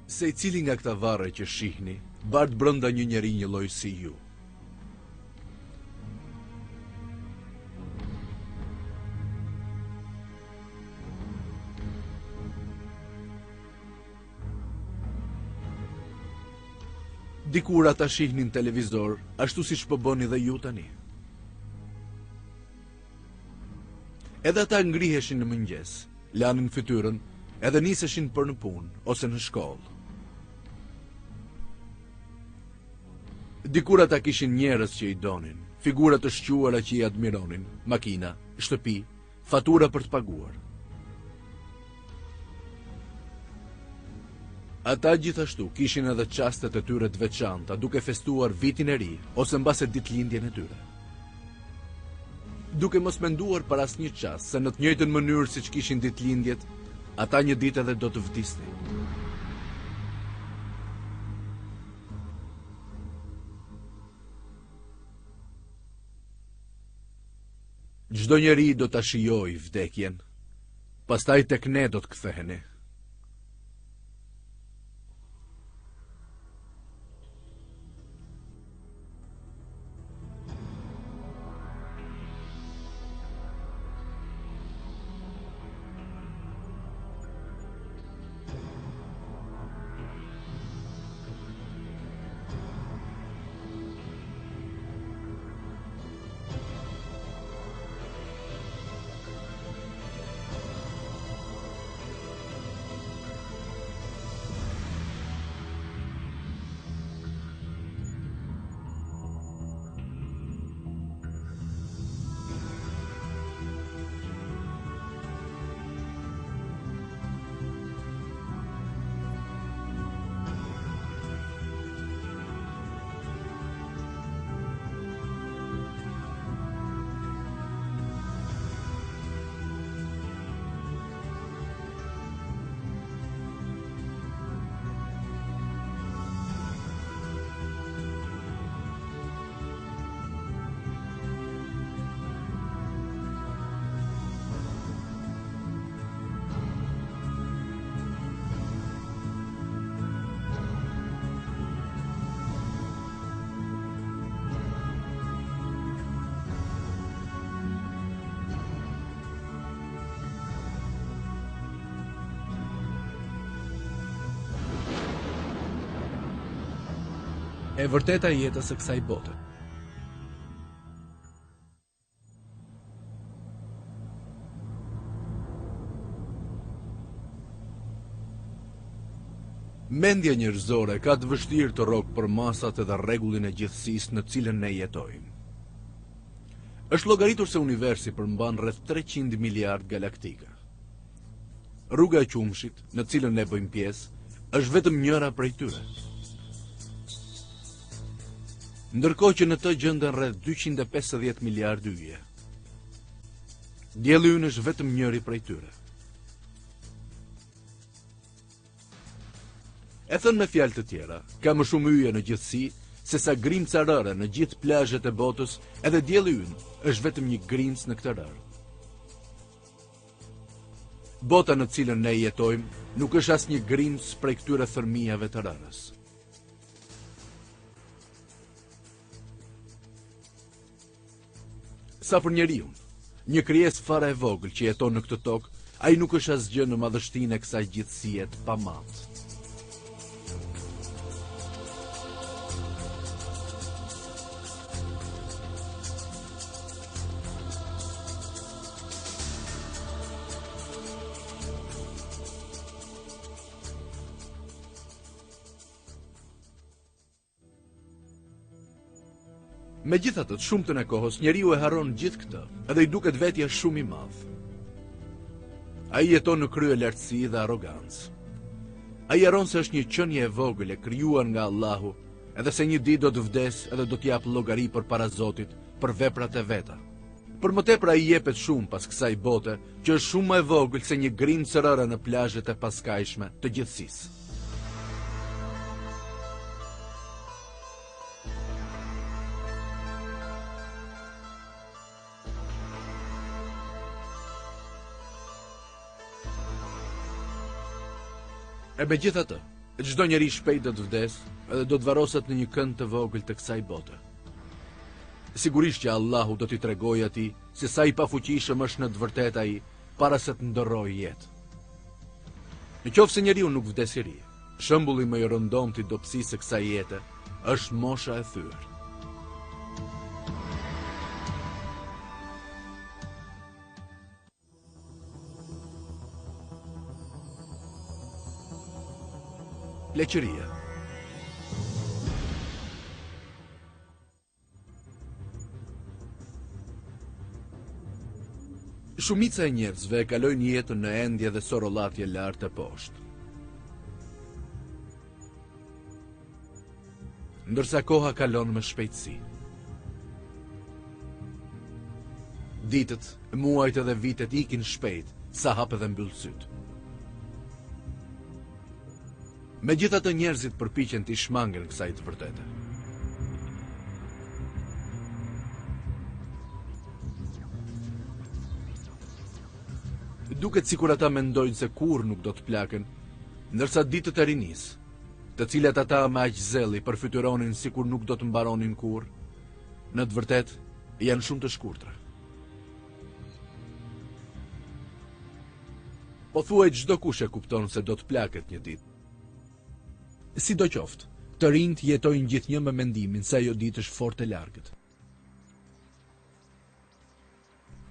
Se i cili nga këta varre që shihni, bart brenda një njeri një lloj si ju. Dikur ata shihnin televizor, ashtu siç po bëni dhe ju tani. Edhe ata ngriheshin në mëngjes, lanin fytyrën, edhe niseshin për në punë ose në shkollë. Dikur ata kishin njerëz që i donin, figura të shquara që i admironin, makina, shtëpi, fatura për të paguar. Ata gjithashtu kishin edhe çastet e tyre të veçanta, duke festuar vitin e ri ose mbase ditëlindjen e tyre. Duke mos menduar për asnjë çast se në të njëjtën mënyrë siç kishin ditëlindjet, ata një ditë edhe do të vdisnin. Çdo njeri do ta shijojë vdekjen, pastaj tek ne do të ktheheni. E vërteta e jetës së kësaj bote. Mendja njerëzore ka të vështirë të rrokë për masat edhe rregullin e gjithësisë në cilën ne jetojmë. Është llogaritur se universi përmban rreth 300 miliard galaktika. Rruga e qumshit, në cilën ne bëjmë pjesë, është vetëm njëra prej tyre. Ndërkohë që në të gjenden rreth 250 miliard yje. Dielli ynë është vetëm njëri prej tyre. E thënë me fjalë të tjera, ka më shumë yje në gjithësi se sa grimca rëre në gjithë plazhet e botës, edhe dielli ynë është vetëm një grimcë në këtë rërë. Bota në cilën ne jetojmë nuk është asnjë grimcë prej këtyre thërmijave të rërës. Sa për njeriu, një krijesë fare e vogël që jeton në këtë tokë, ai nuk është asgjë në madhështinë e kësaj gjithësie të pamatë. Megjithatë, shumtën e kohës njeriu e harron gjithë këtë, edhe i duket vetja shumë i madh. Ai jeton në krye lartësi dhe arrogancë. Ai harron se është një qenie e vogël e krijuar nga Allahu, edhe se një ditë do të vdesë edhe do të jap llogari përpara Zotit për veprat e veta. Për më tepër ai jepet shumë pas kësaj bote, që është shumë më e vogël se një grimcë rëre në plazhet e paskajshme të gjithësisë. E megjithatë, Çdo njeri shpejt do të vdes, edhe do të varroset në një kënd të vogël të kësaj bote. Sigurisht që Allahu do t'i tregojë atij se sa i pafuqishëm është në të vërtetë ai para se të ndërrojë jetë. Nëse njeriu nuk vdes i ri, shembulli më i rëndomtë i dobësisë së kësaj jete është mosha e thyer. Pleqëria. Shumica e njerëzve e kalojnë jetën në endje dhe sorollatje lart e poshtë. Ndërsa koha kalon me shpejtësi. Ditët, muajt edhe vitet ikin shpejt, sa hap edhe mbyll syt. Megjithatë njerëzit përpiqen të shmangen kësaj të vërtete. Duket sikur ata mendojnë se kurrë nuk do të plaken, ndërsa ditët e rinisë, të cilat ata me aq zelli përfytyronin sikur nuk do të mbaronin kurrë, në të vërtetë janë shumë të shkurtra. Pothuaj çdo kush e kupton se do të plaket një ditë. Sidoqoftë, të rinjt jetojnë gjithnjë me mendimin se ajo ditë është fort e largët.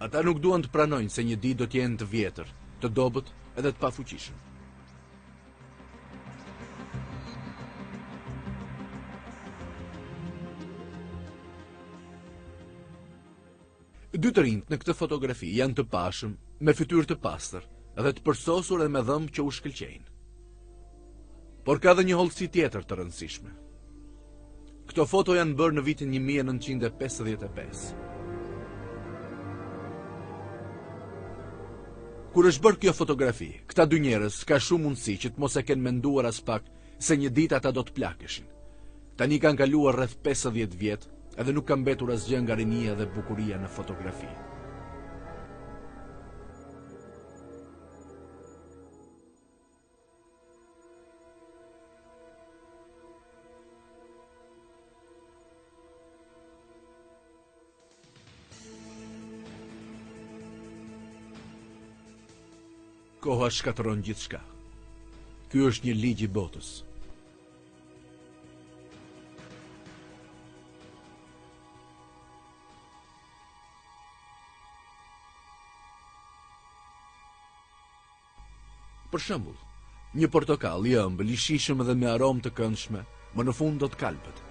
Ata nuk duan të pranojnë se një ditë do të jenë të vjetër, të dobët edhe të pafuqishëm. Dy të rinjt në këtë fotografi janë të pashëm, me fytyrë të pastër, edhe të përsosur dhe me dhëmbë që u shkëlqejnë. Por ka dhe një hollësi tjetër të rëndësishme. Këto foto janë bërë në vitin 1955. Kur është bërë kjo fotografi, këta dy njerëz ka shumë mundësi që të mos e kenë menduar as pak se një ditë ata do të plakeshin. Tani kanë kaluar rreth 50 vjet, edhe nuk ka mbetur asgjë nga rinia dhe bukuria në fotografi. Koha shkatëron gjithçka. Ky është një ligj i botës. Për shembull, një portokall i ëmbël, i shijshëm dhe me aromë të këndshme, më në fund do të kalpet.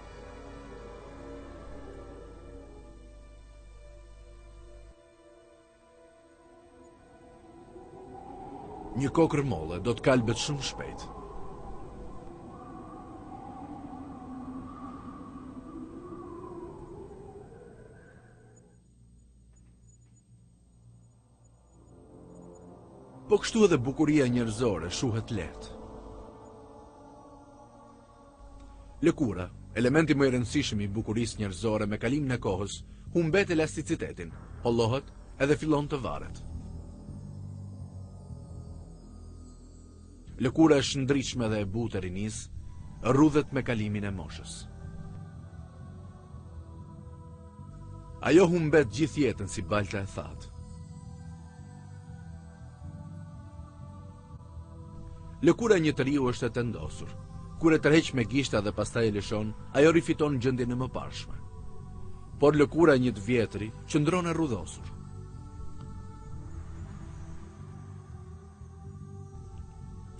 Një kokër molle do të kalbet shumë shpejt. Po kështu edhe bukuria njerëzore shuhet lehtë. Lëkura, elementi më i rëndësishëm i bukurisë njerëzore me kalimin e kohës, humbet elasticitetin, hollohet edhe fillon të varet. Lëkura është shndritshme dhe e butë e rinisë, rrudhet me kalimin e moshës. Ajo humbet gjithë jetën si balta e thatë. Lëkura e një njeriu është e tendosur. Kur e tërheq me gishta dhe pastaj e lëshon, ajo rifiton gjendjen e mëparshme. Por lëkura e një të vjetri qëndron e rrudhosur.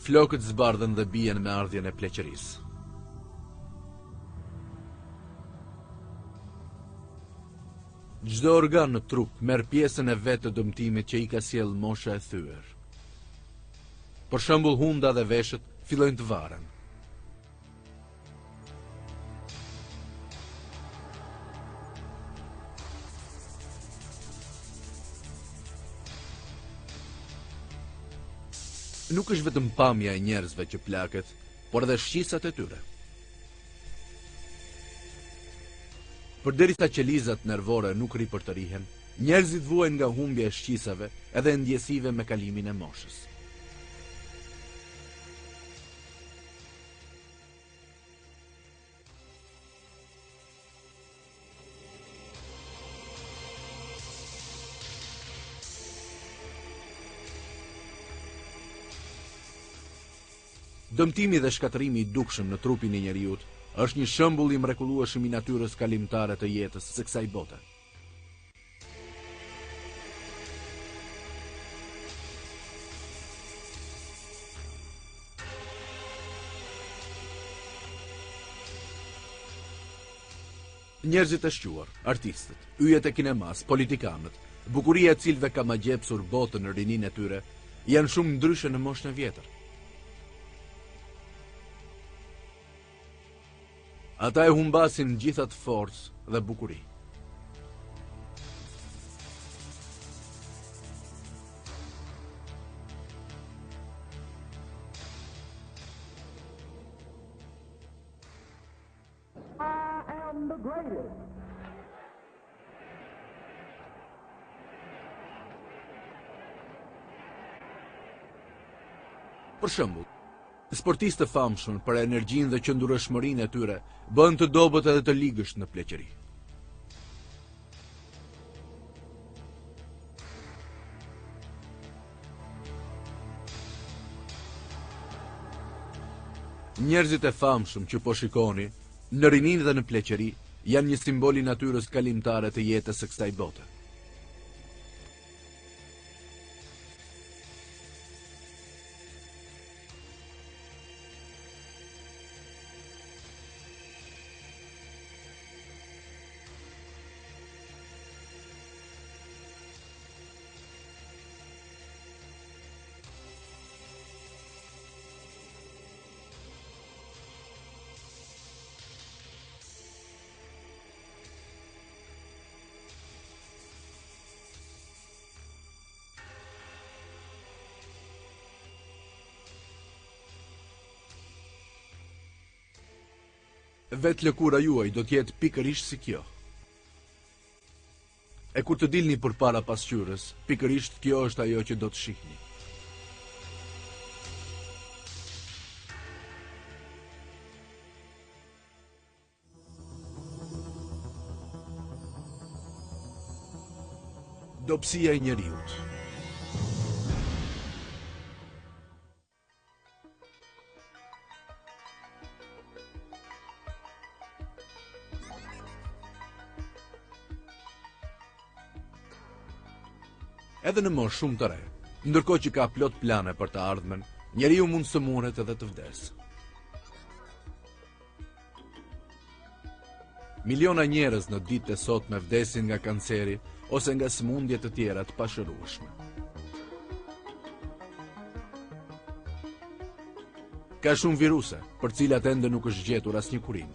Flokët zbardhen dhe bien me ardhjen e pleqërisë. Çdo organ në trup merr pjesën e vet të dëmtimit që i ka sjell mosha e thyer. Për shembull, hunda dhe veshët fillojnë të varen. Nuk është vetëm pamja e njerëzve që plaket, por edhe shqisat e tyre. Përderisa qelizat nervore nuk ripërtërihen, njerëzit vuajnë nga humbja e shqisave edhe ndjesive me kalimin e moshës. Dëmtimi dhe shkatërimi i dukshëm në trupin e njeriut është një shembull i mrekullueshëm i natyrës kalimtare të jetës së kësaj bote. Njerëzit e shquar, artistët, yjet e kinemas, politikanët, bukuria e cilëve ka magjepsur botën në rininë e tyre, janë shumë ndryshe në moshën e vjetër. Ata e humbasin gjithat forcë dhe bukuri. Për shembull, sportistë të famshëm për energjinë dhe qëndrueshmërinë e tyre bëhen të dobët edhe të ligësht në pleqëri. Njerëzit e famshëm që po shikoni, në rininë dhe në pleqëri, janë një simbol i natyrës kalimtare të jetës së kësaj bote. Vetë lëkura juaj do t'jetë pikërisht si kjo. E kur të dilni përpara pasqyrës, pikërisht kjo është ajo që do të shihni. Dobësia e njeriut. Edhe në moshë shumë të re, ndërkohë që ka plot plane për të ardhmen, njeriu mund të sëmurret edhe të vdesë. Miliona njerëz në ditët e sotme vdesin nga kanceri ose nga sëmundje të tjera të pashërueshme. Ka shumë viruse, për cilat ende nuk është gjetur asnjë kurim.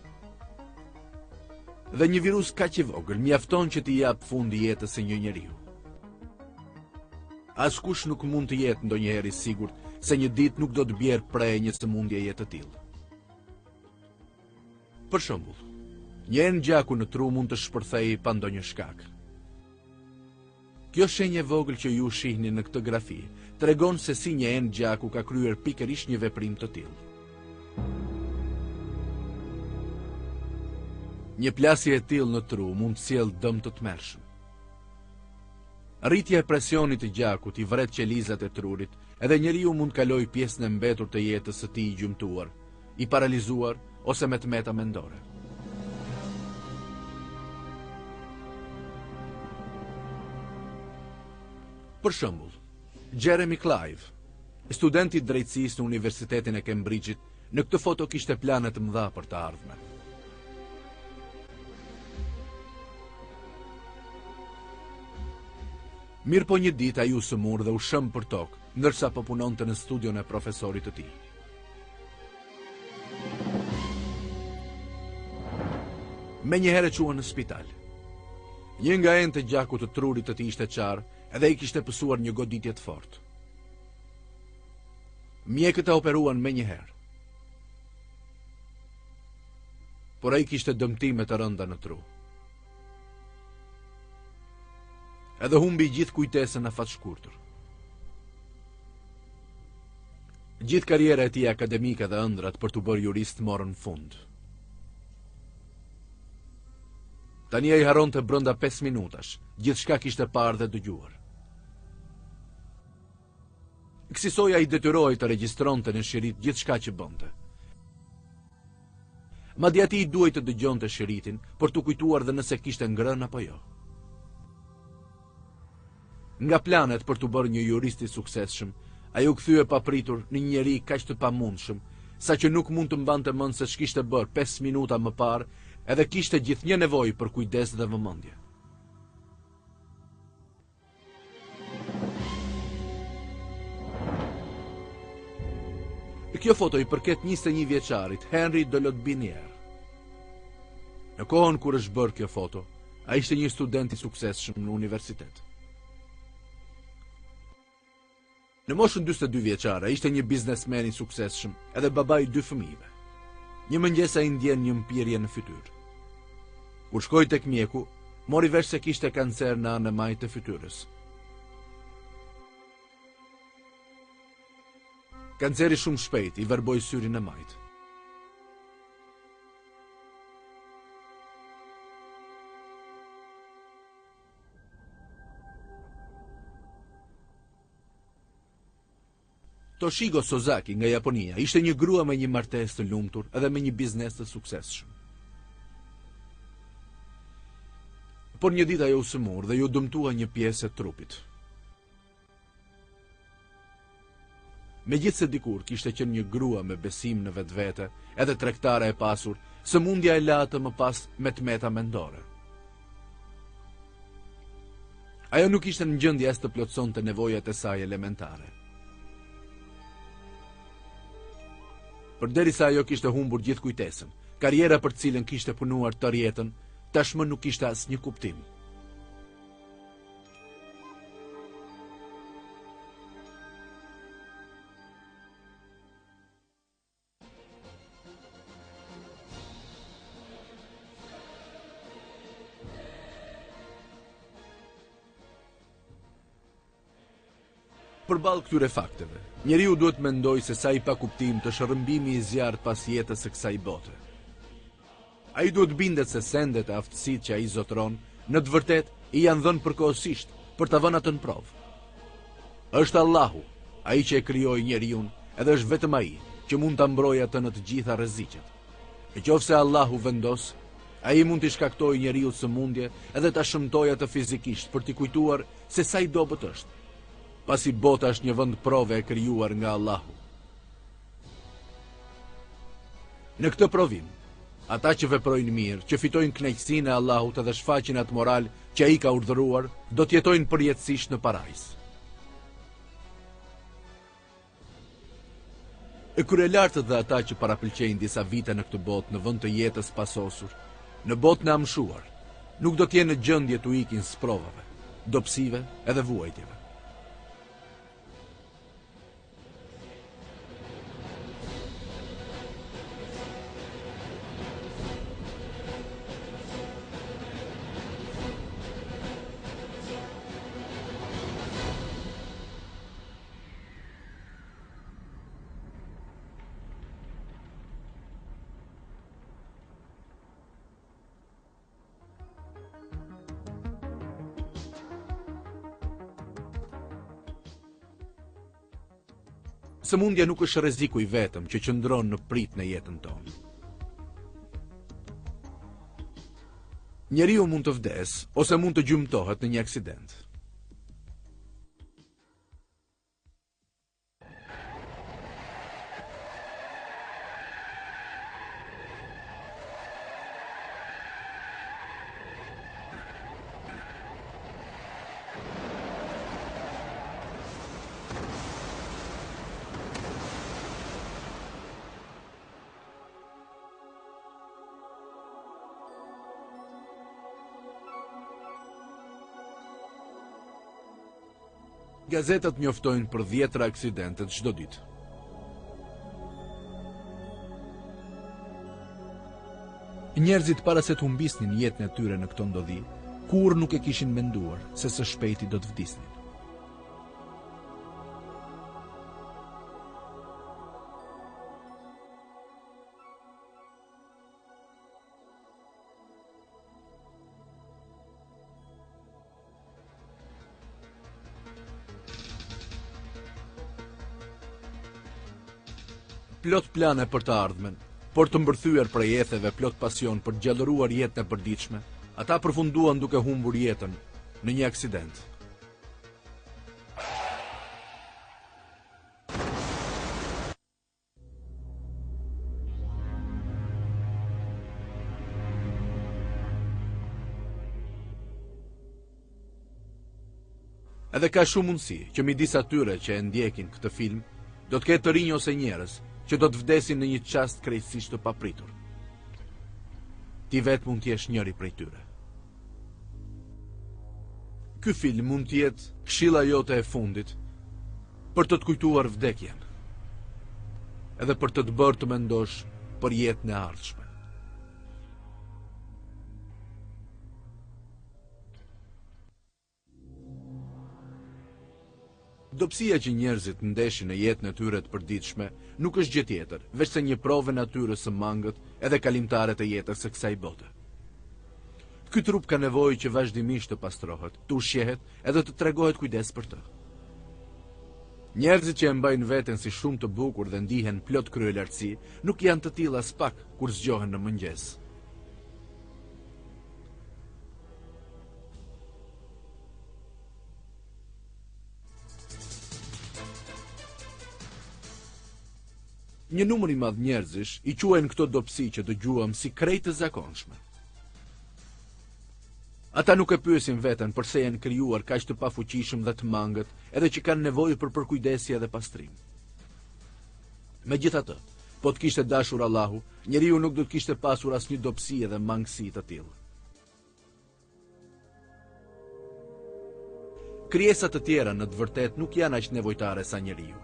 Dhe një virus kaq i vogël mjafton që t'i jap fund jetës së një njeriu. Askush nuk mund të jetë ndonjëherë i sigurt se një ditë nuk do të bjerë prej një sëmundjeje të tillë. Për shembull, një enë gjaku në tru mund të shpërthejë pa ndonjë shkak. Kjo shenjë e vogël që ju shihni në këtë grafi tregon se si një enë gjaku ka kryer pikërisht një veprim të tillë. Një plasje e tillë në tru mund të sjellë dëm të tmerrshëm. Rritja e presionit të gjakut i vret qelizat e trurit, edhe njeriu mund kaloj pjesën e mbetur të jetës së tij i gjymtuar, i paralizuar ose me tmeta mendore. Për shembull, Jeremy Clive, student i drejtësisë në Universitetin e Cambridge-it, në këtë foto kishte plane të mëdha për të ardhmen. Mirë po një ditë ai u sëmur dhe u shëm për tokë, ndërsa po punonte në studion e profesorit të tij. Menjëherë quhen në spital. Një nga enët e gjakut të trurit të tij ishte qarë, edhe i kishte pësuar një goditje të fortë. Mjekët e operuan menjëherë. Por ai kishte dëmtime të rënda në tru. Edhe humbi gjithë kujtesën afatshkurtër. Gjithë karriera e tij akademike dhe ëndrat për të bërë jurist morën fund. Tani ai harronte brenda 5 minutash, gjithçka kishte parë dhe dëgjuar. Kësaj ai detyrohej të regjistronte në shirit gjithçka që bënte. Madje atij duhej të dëgjonte shiritin për të kujtuar dhe nëse kishte ngrënë apo jo. Nga planet për të bërë një jurist i suksesshëm, ai u kthye papritur në një njeri kaq të pamundshëm, saqë nuk mund të mbante mend se ç'kishte bërë 5 minuta më parë, edhe kishte gjithnjë nevojë për kujdes dhe vëmendje. Kjo foto i përket 21 vjeçarit Henry de Lotbinière. Në kohën kur është bërë kjo foto, ai ishte një student i suksesshëm në universitet. Në moshën 42 vjeçare, ai ishte një biznesmen i suksesshëm, edhe babai 2 fëmijëve. Një mëngjes ai ndjen një mpirje në fytyrë. Kur shkoi tek mjeku, mori vesh se kishte kancer në anën e majtë të fytyrës. Kanceri shumë shpejt i verboi syrin e majtë. Toshigo Sozaki nga Japonia ishte një grua me një martesë të lumtur edhe me një biznes të suksesshëm. Por një ditë ajo u sëmur dhe ju dëmtua një pjesë e trupit. Megjithse dikur kishte qenë një grua me besim në vetvete, edhe tregtare e pasur, sëmundja e latë më pas me tmeta mendore. Ajo nuk ishte në gjendje as të plotësonte nevojat e saj elementare. Përderisa ajo kishte humbur gjithë kujtesën, karriera për të cilën kishte punuar tërë jetën, tashmë nuk kishte asnjë kuptim. Përballë këtyre fakteve, njeriu duhet mendoj se sa i pa kuptim të shërëmbimi i zjarrt pas jetës së kësaj bote. Ai duhet bindet se sendet e aftësitë që ai zotron, në të vërtetë i janë dhënë përkohësisht për ta vënë atë në provë. Është Allahu, ai që e krijoi njeriu, edhe është vetëm ai që mund ta mbrojë atë në të gjitha rreziqet. Nëse Allahu vendos, ai mund t'i shkaktojë njeriu sëmundje edhe ta shëmtojë atë fizikisht për t'i kujtuar se sa i dobët është. Pasi bota është një vend prove e krijuar nga Allahu. Në këtë provim, ata që veprojnë mirë, që fitojnë kënaqësinë e Allahut edhe shfaqin atë moral që ai ka urdhëruar, do të jetojnë përjetësisht në parajs. E kryelartët dhe ata që parapëlqejnë disa vite në këtë botë në vend të jetës pasosur, në botën e amshuar, nuk do të jenë në gjendje të ikin sprovave, dobësive edhe vuajtjeve. Sëmundja nuk është rreziku i vetëm që qëndron në prit në jetën tonë. Njeriu mund të vdesë ose mund të gjymtohet në një aksident. Gazetat njoftojnë për 10 aksidentet çdo ditë. Njerëzit para se të humbisnin jetën e tyre në këto ndodhi, kur nuk e kishin menduar se së shpejti do të vdisnin. plot plane për të ardhmen, por të mbërthyer prej etheve plot pasion për të gjallëruar jetën e përditshme, ata përfunduan duke humbur jetën në një aksident. Edhe ka shumë mundësi që midis atyre që e ndjekin këtë film, do të ketë të rinj ose njerëz që do të vdesin në një çast krejtësisht të papritur. Ti vetë mund t'jesh njëri prej tyre. Ky film mund t'jetë këshilla jote e fundit për të kujtuar vdekjen, edhe për të bërë të mendosh për jetën e ardhshme. Dobësia që njerëzit ndeshin në jetën e tyre të përditshme nuk është gjë tjetër, veç se një provë natyrës së mangët edhe kalimtare të jetës së kësaj bote. Ky trup ka nevojë që vazhdimisht të pastrohet, të ushqehet edhe të tregohet kujdes për të. Njerëzit që e mbajnë veten si shumë të bukur dhe ndihen plot kryelartësi, nuk janë të tillë as pak kur zgjohen në mëngjes. Një numër i madh njerëzish i quajnë këto dobësi që dëgjuam si krejt të zakonshme. Ata nuk e pyesin veten pse janë krijuar kaq të pafuqishëm dhe të mangët, edhe që kanë nevojë për përkujdesje dhe pastrim. Megjithatë, po të kishte dashur Allahu, njeriu nuk do të kishte pasur asnjë dobësi edhe mangësi të tillë. Krijesat të tjera në të vërtetë nuk janë aq nevojtare sa njeriu.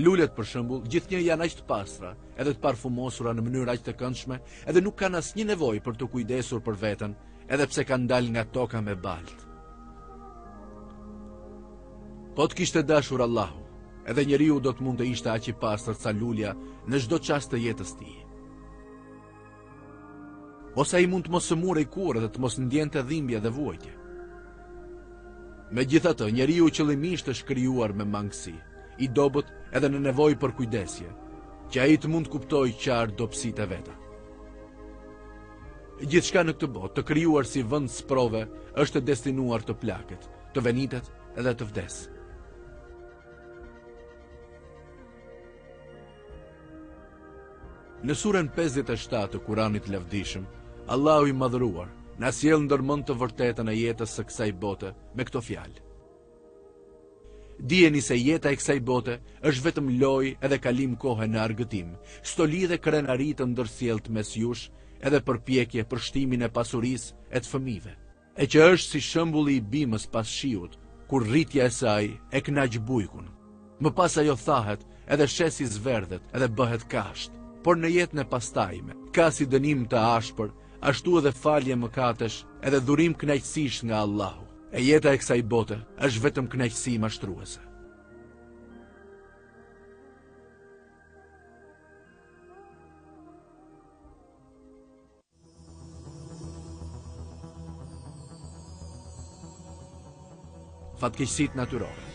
Lulet, për shembull, gjithnjë janë aq të pastra, edhe të parfumosura në mënyrë aq të këndshme, edhe nuk kanë asnjë nevojë për të kujdesur për veten, edhe pse kanë dalë nga toka me balt. Po të kishte dashur Allahu, edhe njeriu do të mund të ishte aq i pastër sa lulja në çdo çast të jetës tij. Ose ai mund të mos sëmurej kurrë dhe të mos ndjente dhimbje dhe vuajtje. Megjithatë, njeriu qëllimisht është krijuar me mangësi, i dobët edhe në nevojë për kujdesje, që ai të mund kuptojë qartë dobësitë e veta. Gjithçka në këtë botë, të krijuar si vend sprove, është destinuar të plaket, të venitet edhe të vdes. Në surën 57 të Kuranit lavdishëm, Allahu i madhëruar na sjell ndërmend të vërtetën e jetës së kësaj bote me këto fjalë: Dijeni se jeta e kësaj bote është vetëm lojë edhe kalim kohe në argëtim, stoli dhe krenari të ndërsjellët mes jush, edhe përpjekje për shtimin e pasurisë e të fëmijëve, e që është si shembulli i bimës pas shiut, kur rritja e saj e kënaq bujkun. Më pas ajo thahet, edhe shesi zverdhet, edhe bëhet kasht, por në jetën e pastajme ka si dënim të ashpër, ashtu edhe falje mëkatesh, edhe dhurim kënaqësish nga Allahu. E jeta e kësaj bote është vetëm kënaqësi mashtruese. Fatkeqësitë natyrore.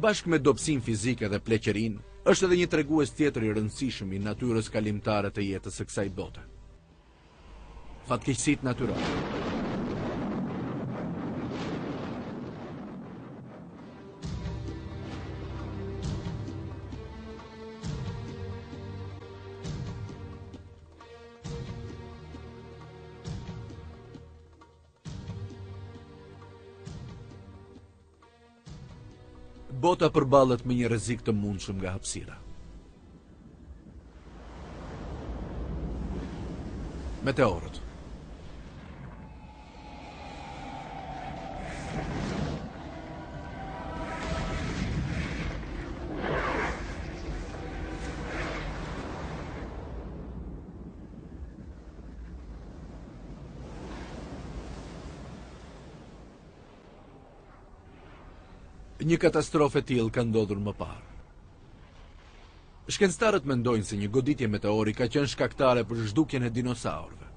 Bashkë me dobësinë fizike dhe pleqërinë, është edhe një tregues tjetër i rëndësishëm i natyrës kalimtare të jetës së kësaj bote. Fatkeqësitë natyrore. Bota përballet me një rrezik të mundshëm nga hapësira. Meteorët. Një katastrofë e tillë ka ndodhur më parë. Shkencëtarët mendojnë se një goditje meteori ka qenë shkaktare për zhdukjen e dinosaurëve.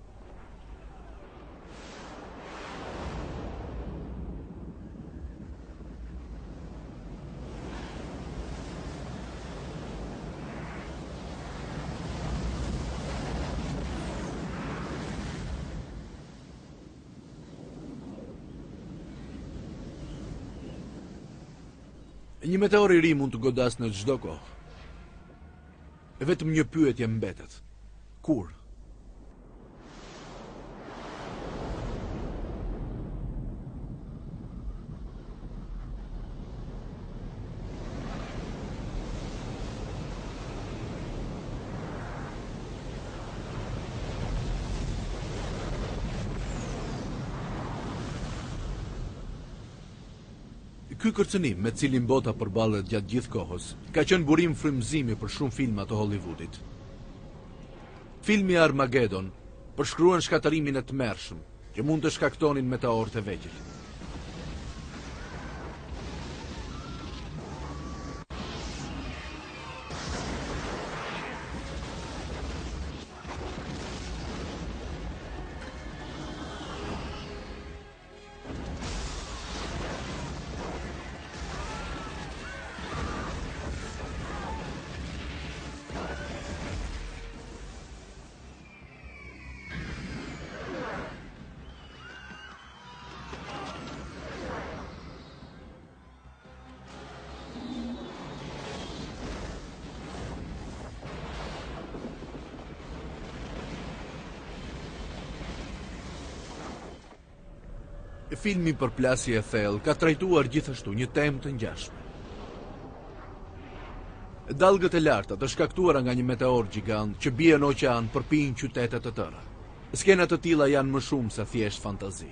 Një meteor i ri mund të godas në çdo kohë. Vetëm një pyetje mbetet. Kur? Ky kërcënim me cilin bota përballet gjatë gjithë kohës, ka qenë burim frymëzimi për shumë filma të Hollywoodit. Filmi Armageddon përshkruan shkatërimin e tmerrshëm që mund të shkaktonin meteorët e vegjël. Filmi Përplasje e thellë ka trajtuar gjithashtu një temë të ngjashme. Dallgët e larta të shkaktuara nga një meteor gjigant që bie në oqean përpijnë qytete të tëra. Skena të tilla janë më shumë se thjesht fantazi.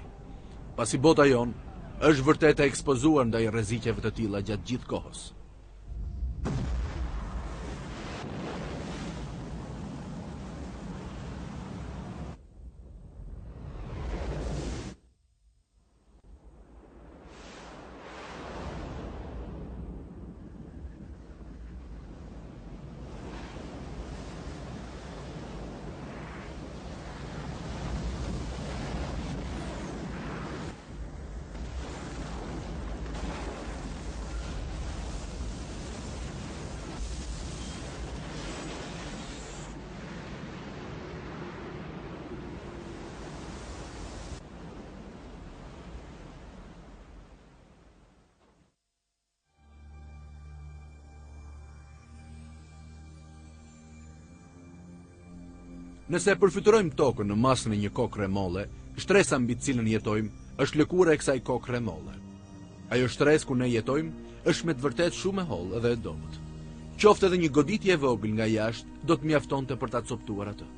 Pasi bota jon është vërtet e ekspozuar ndaj rreziqeve të tilla gjatë gjithë kohës. Nëse përfytyrojmë tokën në masën e një kokre molle, shtresa mbi të cilën jetojmë është lëkura e kësaj kokre molle. Ajo shtresë ku ne jetojmë është me të vërtetë shumë e hollë dhe e dobët. Qoftë edhe një goditje e vogël nga jashtë do të mjaftonte për ta coptuar atë.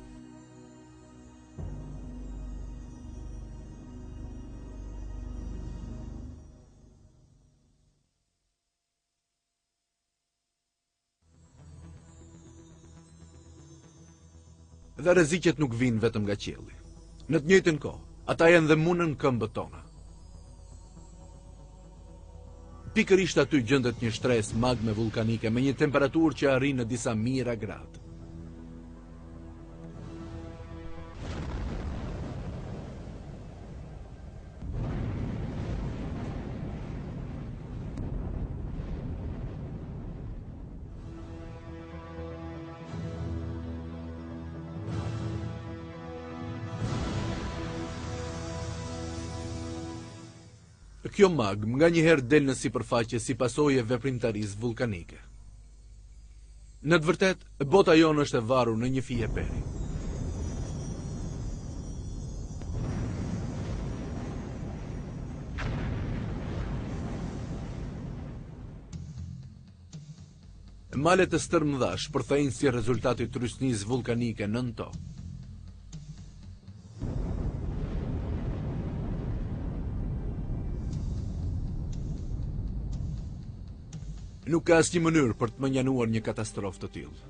Dhe rreziqet nuk vinë vetëm nga qielli. Në të njëjtën kohë, ata janë dhe munën këmbët tona. Pikërisht aty gjendet një shtresë magme vulkanike me një temperaturë që arrin në disa mijëra gradë. Kjo magmë nga njëherë del në sipërfaqe si pasojë e veprimtarisë vulkanike. Në të vërtetë, bota jonë është e varur në një fije peri. Malet e stërmdha shpërthejnë si rezultati të rysnisë vulkanike nën tokë. Nuk ka asnjë mënyrë për të menjanuar një katastrofë të tillë.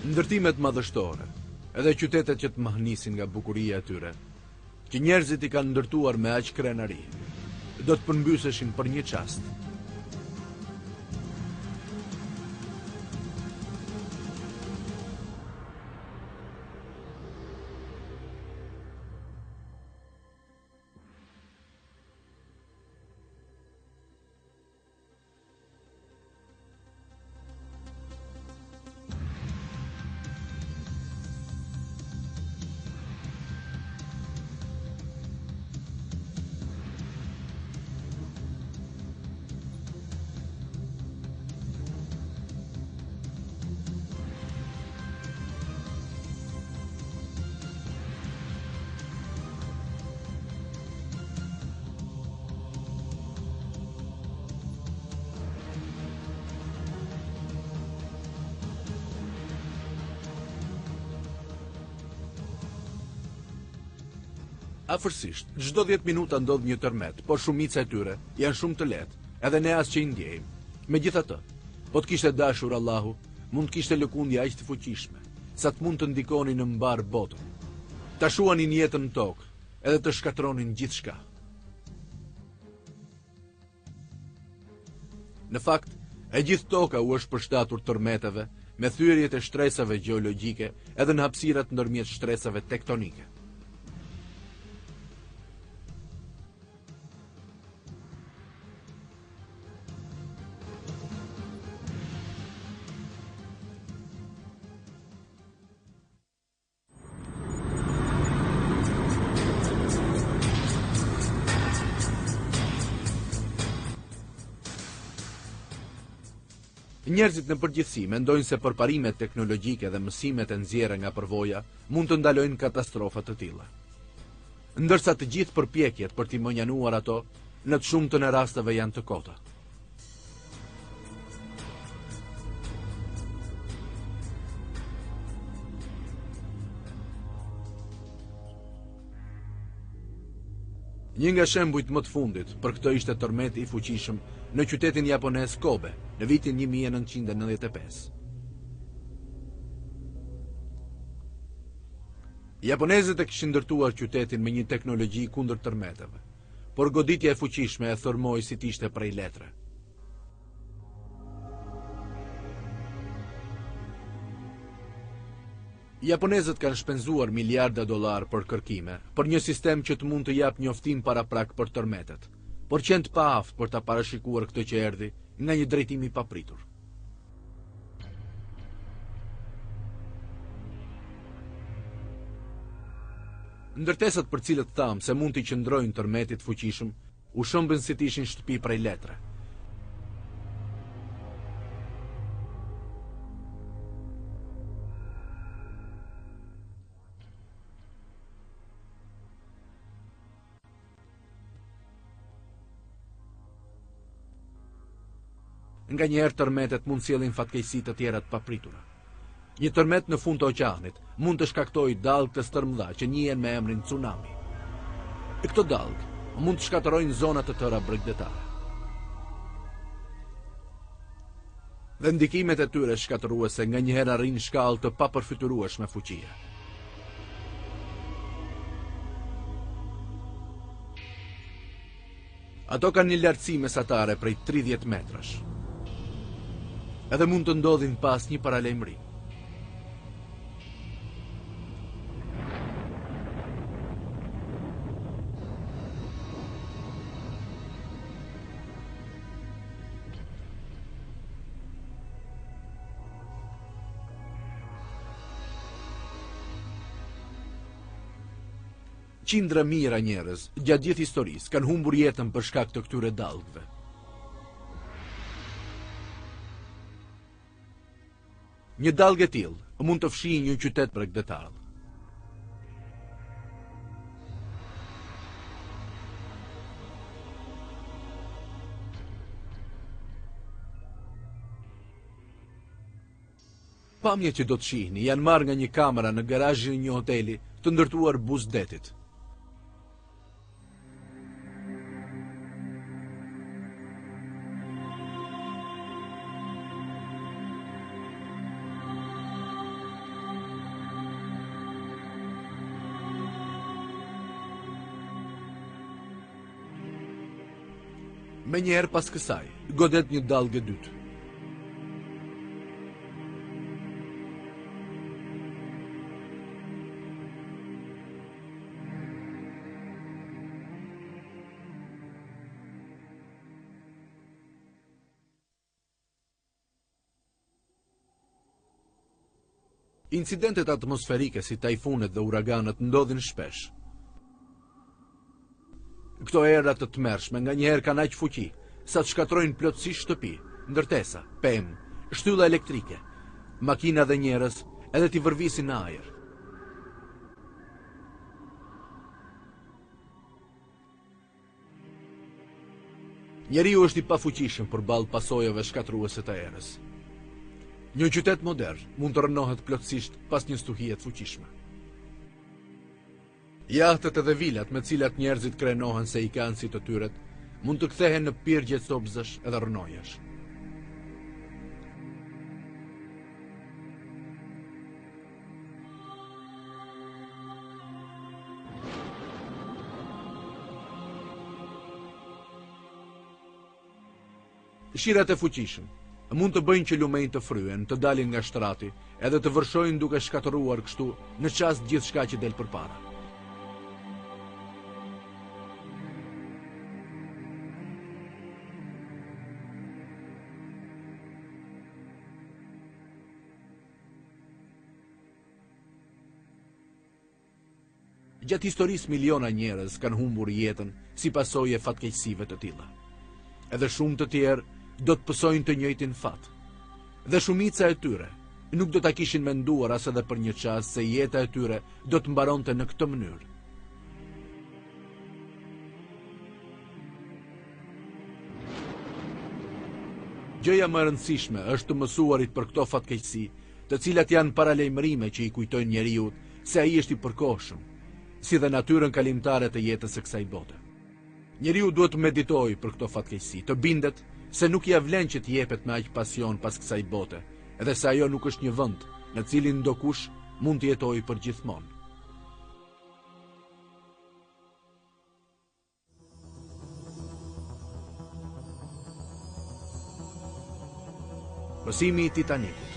Ndërtimet madhështore, edhe qytetet që të mahnisin nga bukuria e tyre, që njerëzit i kanë ndërtuar me aq krenari, do të përmbyseshin për një çast. Afërsisht, çdo 10 minuta ndodh një tërmet, por shumica e tyre janë shumë të lehtë, edhe ne as që i ndjejmë. Megjithatë, po të kishte dashur Allahu, mund të kishte lëkundje aq të fuqishme, sa të mund të ndikonin në mbar botën. Ta shuanin jetën në tokë, edhe të shkatronin gjithçka. Në fakt, e gjithë toka u është përshtatur tërmeteve, me thyrjet e shtresave gjeologjike, edhe në hapësirat ndërmjet shtresave tektonike. Njerëzit në përgjithësi mendojnë se përparimet teknologjike dhe mësimet e nxjerra nga përvoja mund të ndalojnë katastrofa të tilla. Ndërsa të gjithë përpjekjet për t'i mënjanuar ato, në të shumtën e rasteve janë të kota. Një nga shembujt më të fundit për këtë ishte tërmeti i fuqishëm në qytetin japonez Kobe në vitin 1995. Japonezët e kishin ndërtuar qytetin me një teknologji kundër tërmeteve, por goditja e fuqishme e thërmoi si t'ishte prej letre. Japonezët kanë shpenzuar miliarda dollar për kërkime, për një sistem që të mund të jap njoftim paraprak për tërmetet, por qenë të paaft për ta parashikuar këtë që erdhi nga një drejtim i papritur. Ndërtesat për cilët thamë se mund t'i qëndrojnë tërmetit fuqishëm, u shëmbën si t'ishin shtëpi prej letre. Nga njerë tërmetet mund sjellin fatkeqësi të tjera të papritura. Një tërmet në fund të oqeanit mund të shkaktojë dallgë të stërmdha që njihen me emrin tsunami. E këto dallgë mund të shkatërrojnë zona të tëra bregdetare. Dhe ndikimet e tyre shkatëruese nga njëherë arrin shkallë të papërfytyrueshme fuqie. Ato kanë një lartësi mesatare prej 30 metrash. Edhe mund të ndodhin pas një paralajmëri. Qindra mijëra njerëz gjatë gjithë historisë kanë humbur jetën për shkak të këtyre dallgëve. Një dallgë e tillë mund të fshijë një qytet bregdetar. Pamjet që do të shihni janë marrë nga një kamera në garazhin e një hoteli të ndërtuar buzdetit. Menjëherë pas kësaj, godet një dallgë e dytë. Incidentet atmosferike si tajfunet dhe uraganët ndodhin shpesh. Këto era të tmerrshme nganjëherë kanë aq fuqi sa të shkatrojnë plotësisht shtëpi, ndërtesa, pemë, shtylla elektrike, makina dhe njerëz, edhe t'i vërvisin në ajër. Njeriu është i pafuqishëm përballë pasojave shkatruese të erës. Një qytet modern mund të rënohet plotësisht pas një stuhie të fuqishme. Jahtet edhe vilat me cilat njerëzit krenohen se i kanë si të tyret, mund të kthehen në pirgje sobëzësh edhe rënojesh. Shirat e fuqishëm mund të bëjnë që lumejnë të fryen, të dalin nga shtrati, edhe të vërshojnë duke shkatëruar kështu në çast gjithçka që del përpara. Gjatë historisë miliona njerëz kanë humbur jetën si pasojë e fatkeqësive të tilla. Edhe shumë të tjerë do të pësojnë të njëjtin fat. Dhe shumica e tyre nuk do ta kishin menduar as edhe për një çast se jeta e tyre do të mbaronte në këtë mënyrë. Gjëja më e rëndësishme është të mësuarit për këto fatkeqësi, të cilat janë paralajmërime që i kujtojnë njeriu se ai është i përkohshëm, si dhe natyrën kalimtare të jetës së kësaj bote. Njeriu duhet të meditojë për këto fatkeqësi, të bindet se nuk ia vlen që të jepet me aq pasion pas kësaj bote, edhe se ajo nuk është një vend në cilin ndokush mund të jetojë përgjithmonë. Mësimi i Titanikut.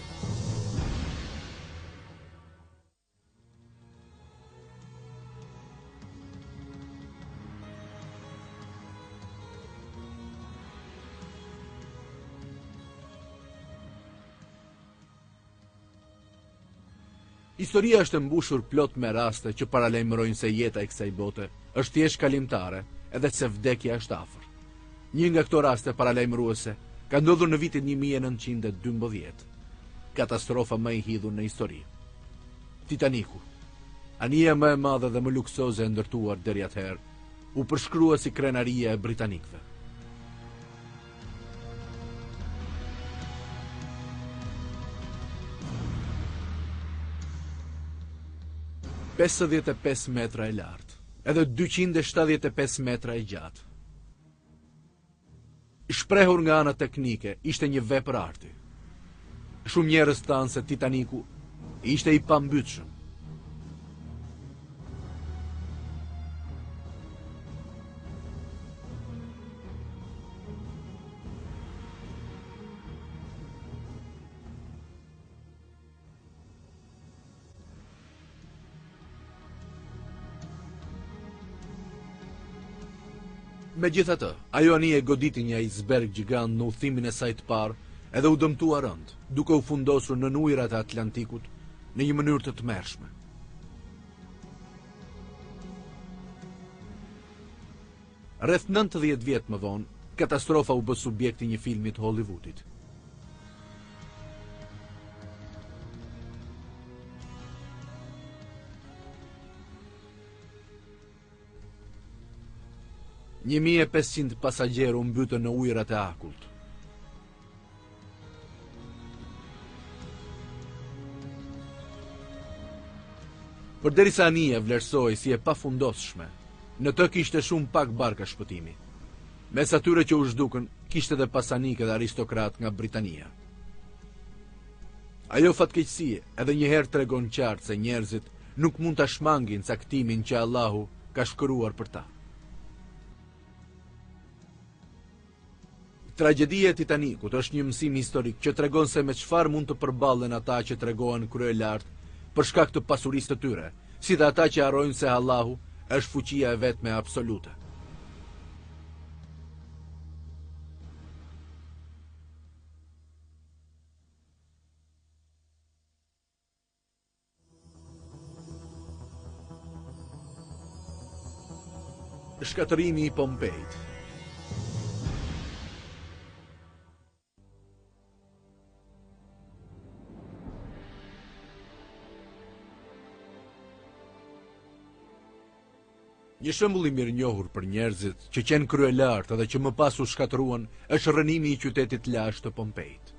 Historia është e mbushur plot me raste që paralajmërojnë se jeta e kësaj bote është thjesht kalimtare, edhe se vdekja është afër. Një nga këto raste paralajmëruese ka ndodhur në vitin 1912, katastrofa më e hidhur në histori. Titaniku, anija më e madhe dhe më luksoze e ndërtuar deri atëherë, u përshkrua si krenaria e britanikëve. ...55 metra e lartë, edhe 275 metra e gjatë. Shprehur nga ana teknike, ishte një vepër arti. Shumë njerëz thanë se Titaniku ishte i pambytshëm. Megjithatë, ajo anije goditi një iceberg gjigant në udhimin e saj të parë, edhe u dëmtua rënd, duke u fundosur në ujërat e Atlantikut në një mënyrë të tmerrshme. Rreth 90 vjet më vonë, katastrofa u bë subjekti një filmi të Hollywoodit. Një 1500 pasagjerë u mbytën në ujërat e akullt. Përderisa anija vlerësoi si e pafundosshme, në të kishte shumë pak barka shpëtimi. Mes atyre që u zhdukën, kishte edhe pasanikë dhe aristokrat nga Britania. Ajo fatkeqësi edhe njëherë tregon qartë se njerëzit nuk mund ta shmangin caktimin që Allahu ka shkruar për ta. Tragjedia e Titanikut është një mësim historik që tregon se me çfarë mund të përballen ata që tregohen krye lart për shkak të pasurisë të tyre, si dhe ata që harrojnë se Allahu është fuqia e vetme absolute. Shkatërimi i Pompejt. Një shembull i mirënjohur për njerëzit që qenë krye lart dhe që më pas u shkatëruan është rënimi i qytetit lashtë të Pompejt.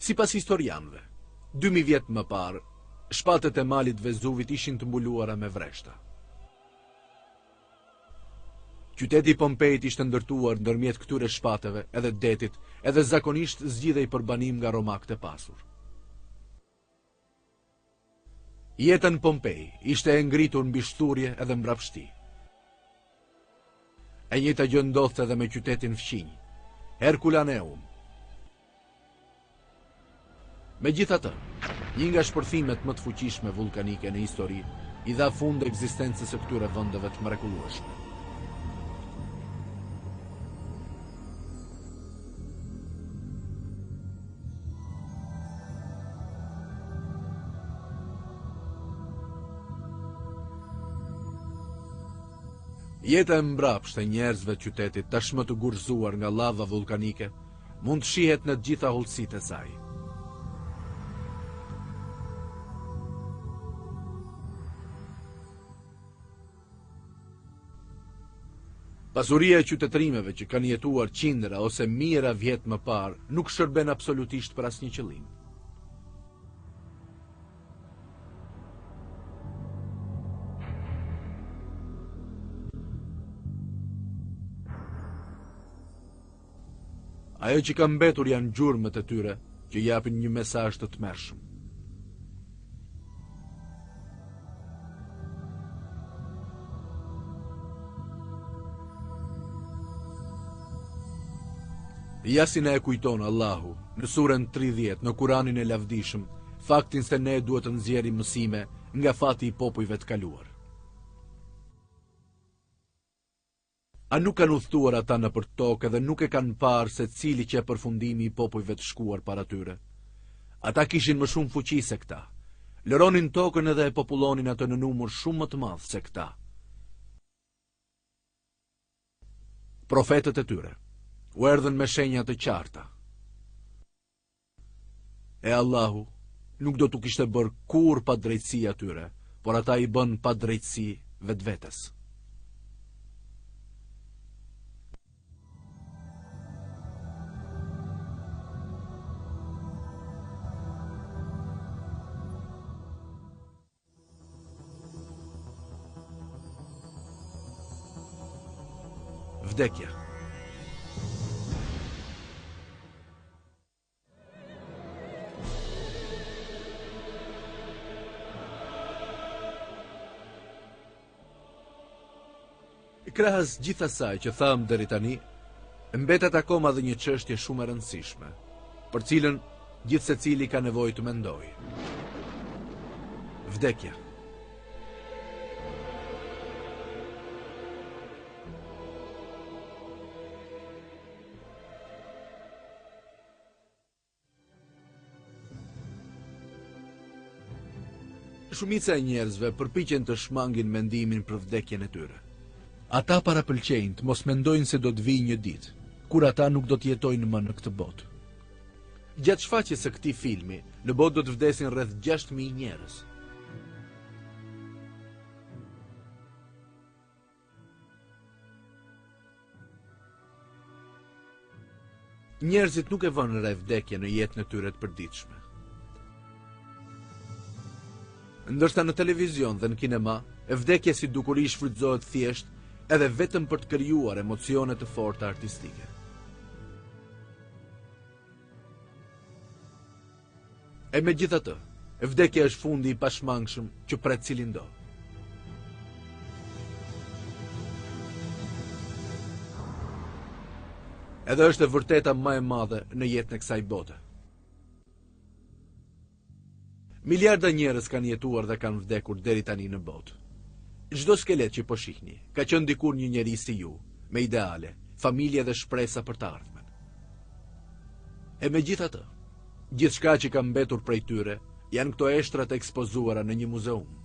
Sipas historianëve, 2000 vjet më parë, shpatet e malit Vezuvit ishin të mbuluara me vreshta. Qyteti Pompejt ishte ndërtuar ndërmjet këtyre shpateve edhe detit, edhe zakonisht zgjidhej për banim nga romakët e pasur. Jeta në Pompej ishte e ngritur mbi shturje edhe mbrapshti. E njëjta gjë ndodhte edhe me qytetin fqinj, Herculaneum. Megjithatë, një nga shpërthimet më të fuqishme vulkanike në histori i dha fund ekzistencës së këtyre vendeve të mrekullueshme. Jeta e mbrapsht e njerëzve të qytetit, tashmë të gurzuar nga lava vulkanike, mund të shihet në të gjitha hollësitë e saj. Pasuria e qytetërimeve që kanë jetuar qindra ose mijëra vjet më parë nuk shërben absolutisht për asnjë qëllim. Ajo që ka mbetur janë gjurmët e tyre që japin një mesazh të tmerrshëm. Jasin e kujton Allahu në surën 30 në Kuranin e lavdishëm faktin se ne duhet të nxjerrim mësime nga fati i popujve të kaluar. A nuk kanë udhëtuar ata nëpër tokë dhe nuk e kanë parë se cili që përfundimi i popujve të shkuar para tyre? Ata kishin më shumë fuqi se këta. Lëronin tokën edhe e popullonin atë në numër shumë më të madh se këta. Profetët e tyre u erdhën me shenja të qarta. E Allahu nuk do t'u kishte bërë kur pa drejtësi atyre, por ata i bën pa drejtësi vetvetes. Vdekja. Krahas gjithë asaj që tham deri tani, mbetet akoma dhe një çështje shumë e rëndësishme, për cilën gjithë secili ka nevojë të mendojë. Vdekja. Shumica e njerëzve përpiqen të shmangin mendimin për vdekjen e tyre. Ata parapëlqejnë të mos mendojnë se do të vijë një ditë, kur ata nuk do të jetojnë më në këtë botë. Gjatë shfaqjes së këtij filmi, në botë do të vdesin rreth 6.000 njerëz. Njerëzit nuk e vënë re vdekjen në jetën e tyre të përditshme. Ndërsa në televizion dhe në kinema, e vdekja si dukuri shfrytëzohet thjesht edhe vetëm për të krijuar emocione të forta artistike. E megjithatë, vdekja është fundi i pashmangshëm që pret cilin do. edhe është e vërteta më e madhe në jetën e kësaj bote. Miliarda njerëz kanë jetuar dhe kanë vdekur deri tani në botë. Çdo skelet që po shihni ka qenë dikur një njerëz si ju, me ideale, familje dhe shpresa për të ardhmen. E megjithatë, gjithçka që ka mbetur prej tyre janë këto eshtrat e ekspozuara në një muzeum.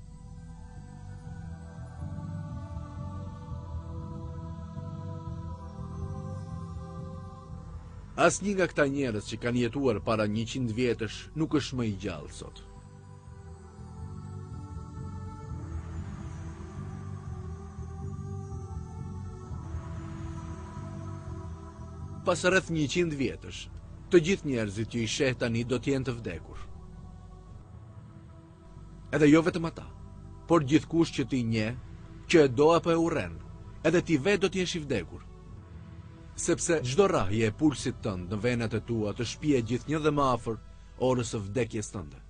Asnjë nga këta njerëz që kanë jetuar para 100 vjetësh nuk është më i gjallë sot. Pas rreth 100 vjetësh, të gjithë njerëzit që i sheh tani do të jenë të vdekur. Edhe jo vetëm ata, por gjithkush që ti njeh, që e do apo e urren, edhe ti vetë do të jesh i vdekur. Sepse çdo rrahje e pulsit tënd në venat e tua të shpihet gjithnjë dhe më afër orës së vdekjes tënde.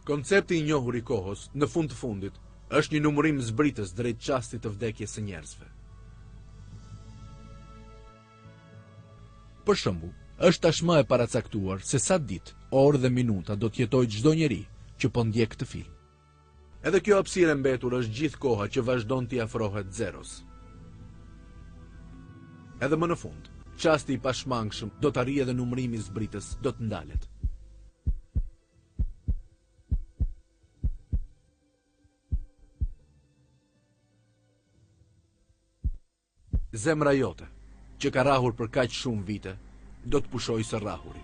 Koncepti i njohur i kohës, në fund të fundit, është një numërim zbritës drejt çastit të vdekjes së njerëzve. Për shembull, është tashmë e paracaktuar se sa ditë, orë dhe minuta do të jetojë çdo njeri që po ndjek këtë film. Edhe kjo hapësirë e mbetur është gjithë koha që vazhdon t'i afrohet zeros. Edhe më në fund, çasti i pashmangshëm do të arrijë dhe numërimi i zbritës do të ndalet. Zemra jote, që ka rrahur për kaq shumë vite, do të pushojë së rrahuri.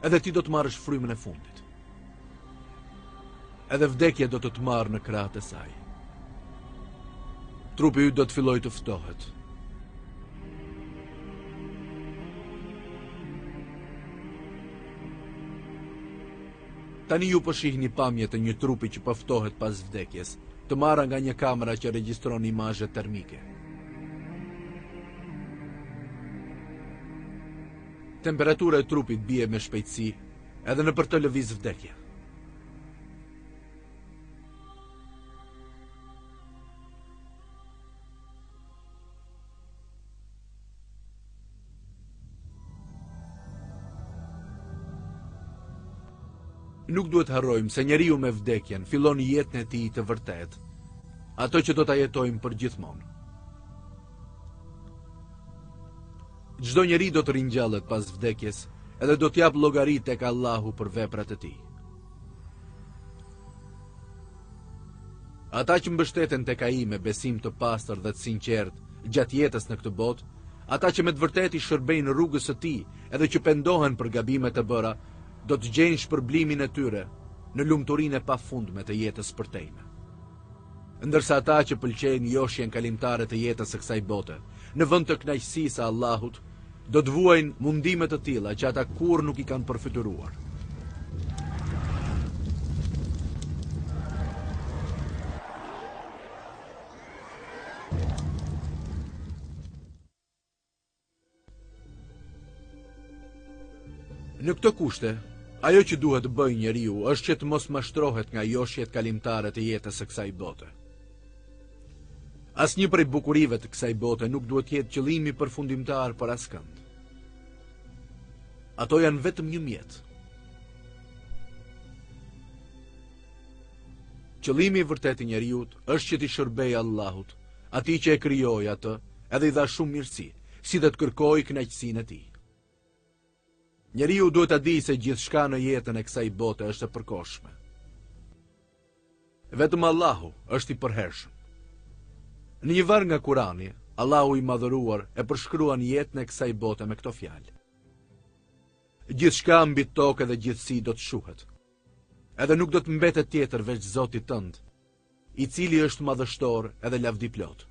Edhe ti do të marrësh frymën e fundit. Edhe vdekja do të të marrë në krahët e saj. Trupi yt do të fillojë të ftohet. Tani ju po shihni pamje të një trupi që po ftohet pas vdekjes, të marra nga një kamera që regjistron imazhe termike. Temperatura e trupit bie me shpejtësi, edhe nëpër të lëviz vdekja. Nuk duhet harrojmë se njeriu me vdekjen fillon jetën e tij të vërtetë, ato që do ta jetojmë për gjithmonë. Çdo njeri do të ringjallet pas vdekjes, edhe do t'jap llogari tek Allahu për veprat e tij. Ata që mbështeten tek ai me besim të pastër dhe të sinqert gjatë jetës në këtë botë, ata që me të vërtetë i shërbejnë rrugës së tij, edhe që pendohen për gabimet e bëra, do të gjejnë shpërblimin e tyre në lumturinë e pafundme të jetës përtejme. Ndërsa ata që pëlqejnë joshjen kalimtare të jetës së kësaj bote, në vend të kënaqësisë së Allahut, do të vuajnë mundime të tilla që ata kurrë nuk i kanë përfituar. Në këto kushte, ajo që duhet të bëjë njeriu është që të mos mashtrohet nga joshjet kalimtare të jetës së kësaj bote. Asnjë prej bukurive të kësaj bote nuk duhet të jetë qëllimi përfundimtar për askënd. Ato janë vetëm një mjet. Qëllimi i vërtetë i njeriut është që t'i shërbejë Allahut, atij që e krijoi atë, edhe i dha shumë mirësi, si dhe të kërkojë kënaqësinë e tij. Njeriu duhet ta di se gjithçka në jetën e kësaj bote është e përkohshme. Vetëm Allahu është i përhershëm. Në një varg nga Kurani, Allahu i madhëruar e përshkruan jetën e kësaj bote me këto fjalë: Gjithçka mbi tokë dhe gjithësi do të shuhet. Edhe nuk do të mbetet tjetër veç Zotit tënd, i cili është madhështor edhe lavdiplot.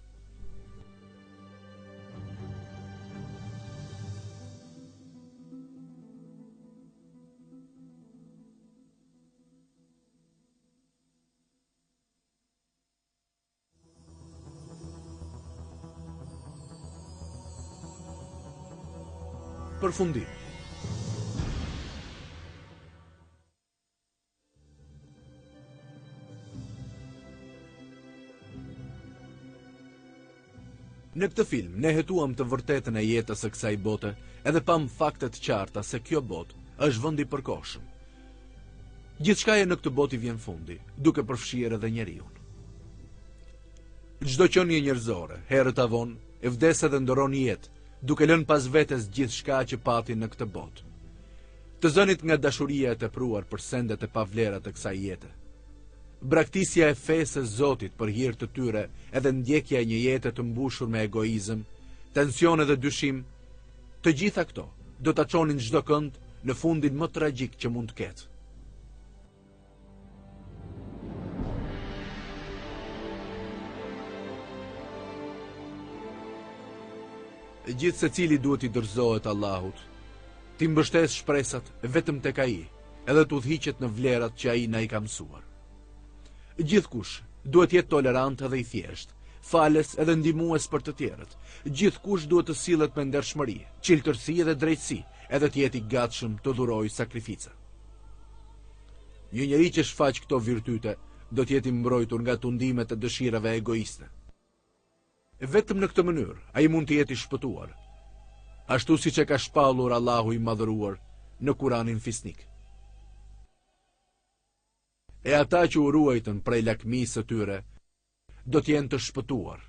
përfundim. Në këtë film, ne hetuam të vërtetën e jetës së kësaj bote, edhe pam faktet qarta se kjo botë është vend i përkohshëm. Gjithçka në këtë botë i vjen fundi, duke përfshirë edhe njeriu. Çdo qenie njerëzore, herët avon, e vdes edhe ndoron jetë, duke lënë pas vetes gjithçka që pati në këtë botë. Të zënit nga dashuria e tepruar për sendet e pavlera të kësaj jete. Braktisja e fesë së Zotit për hir të tyre, edhe ndjekja e një jete të mbushur me egoizëm, tension dhe dyshim, të gjitha këto do ta çonin çdo kënd në fundin më tragjik që mund të ketë. Gjithë secili duhet i dorëzohet Allahut, ti mbështes shpresat vetëm tek ai, edhe të udhëhiqet në vlerat që ai na i ka mësuar. Gjithkush duhet jetë tolerant edhe i thjesht, falës edhe ndihmues për të tjerët. Gjithkush duhet të sillet me ndershmëri, çiltërsi dhe drejtësi, edhe të jetë i gatshëm të dhurojë sakrifica. Një njeri që shfaq këto virtyte do të jetë i mbrojtur nga tundimet e dëshirave egoiste. Vetëm në këtë mënyrë ai mund të jetë i shpëtuar, ashtu siç e ka shpallur Allahu i madhëruar në Kuranin fisnik. E ata që u ruajtën prej lakmisë së tyre, do t'jenë të shpëtuar.